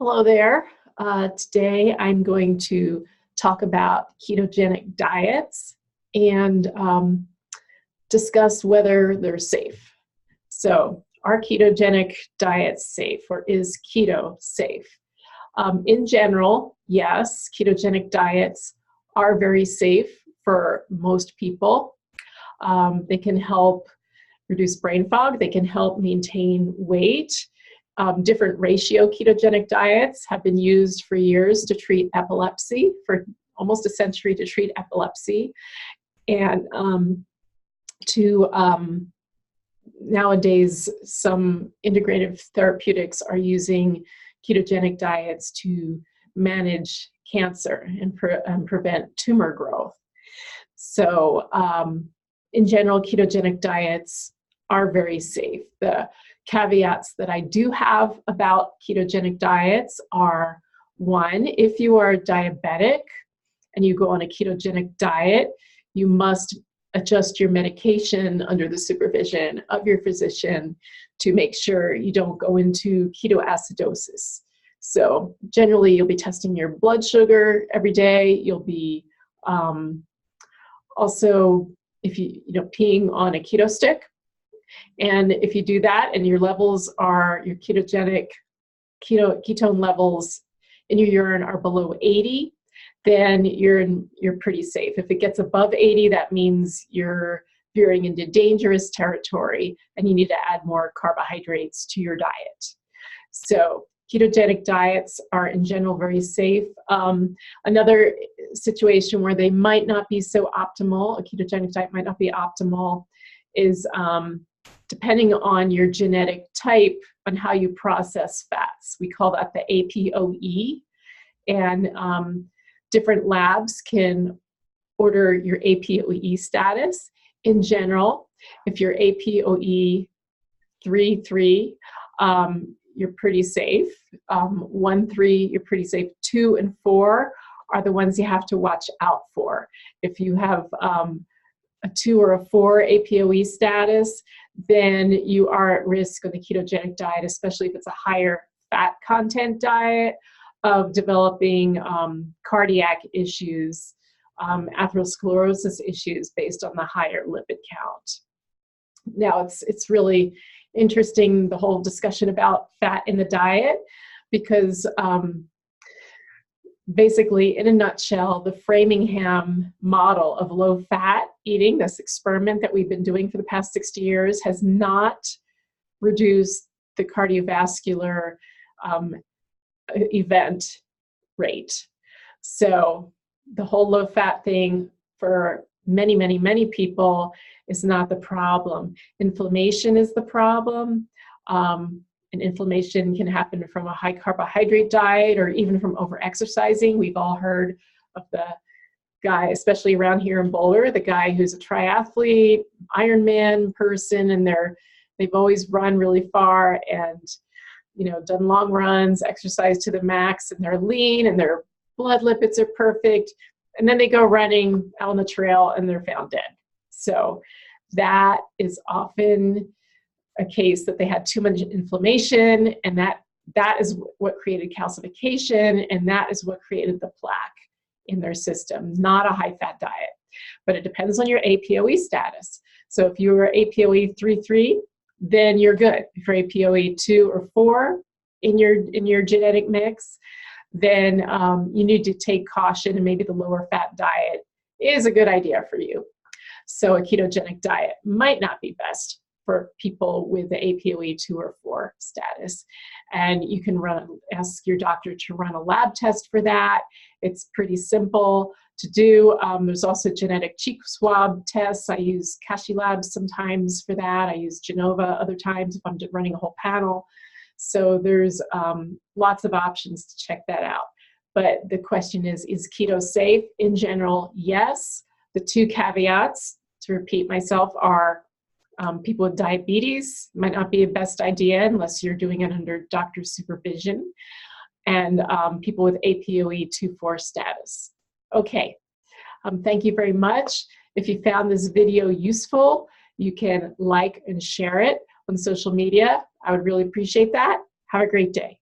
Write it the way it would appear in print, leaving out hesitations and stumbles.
Hello there. Today I'm going to talk about ketogenic diets and discuss whether they're safe. So, are ketogenic diets safe, or is keto safe? In general, yes, ketogenic diets are very safe for most people. They can help reduce brain fog, they can help maintain weight. Different ratio ketogenic diets have been used for years to treat epilepsy, for almost a century to treat epilepsy. And nowadays, some integrative therapeutics are using ketogenic diets to manage cancer and prevent tumor growth. So in general, ketogenic diets are very safe. The caveats that I do have about ketogenic diets are: one, if you are diabetic and you go on a ketogenic diet, you must adjust your medication under the supervision of your physician to make sure you don't go into ketoacidosis. So generally, you'll be testing your blood sugar every day. You'll be also, if you peeing on a keto stick. And if you do that and your levels are, your ketone levels in your urine are below 80, then you're pretty safe. If it gets above 80, that means you're veering into dangerous territory and you need to add more carbohydrates to your diet. So ketogenic diets are in general very safe. Another situation where they might not be so optimal, a ketogenic diet might not be optimal, is depending on your genetic type, on how you process fats. We call that the ApoE. And different labs can order your ApoE status. In general, if you're ApoE 3, you're pretty safe. 1, 3, you're pretty safe. 2 and 4 are the ones you have to watch out for. If you have a 2 or a 4 ApoE status, then you are at risk of the ketogenic diet, especially if it's a higher fat content diet, of developing cardiac issues, atherosclerosis issues based on the higher lipid count. Now, it's really interesting, the whole discussion about fat in the diet, because basically, in a nutshell, the Framingham model of low-fat eating, this experiment that we've been doing for the past 60 years, has not reduced the cardiovascular event rate. So the whole low-fat thing for many, many, many people is not the problem. Inflammation is the problem. And inflammation can happen from a high carbohydrate diet or even from over-exercising. We've all heard of the guy, especially around here in Boulder, the guy who's a triathlete, Ironman person, and they've always run really far and done long runs, exercised to the max, and they're lean and their blood lipids are perfect. And then they go running out on the trail and they're found dead. So that is often a case that they had too much inflammation, and that is what created calcification, and that is what created the plaque in their system, not a high-fat diet. But it depends on your ApoE status. So if you are ApoE 3, then you're good. If you're ApoE 2 or 4 in your genetic mix, then you need to take caution, and maybe the lower-fat diet is a good idea for you. So a ketogenic diet might not be best for people with the ApoE 2 or 4 status. And you can ask your doctor to run a lab test for that. It's pretty simple to do. There's also genetic cheek swab tests. I use Kashi Labs sometimes for that. I use Genova other times if I'm running a whole panel. So there's lots of options to check that out. But the question is keto safe? In general, yes. The 2 caveats, to repeat myself, are people with diabetes might not be the best idea unless you're doing it under doctor's supervision, and people with ApoE 2-4 status. Okay, thank you very much. If you found this video useful, you can like and share it on social media. I would really appreciate that. Have a great day.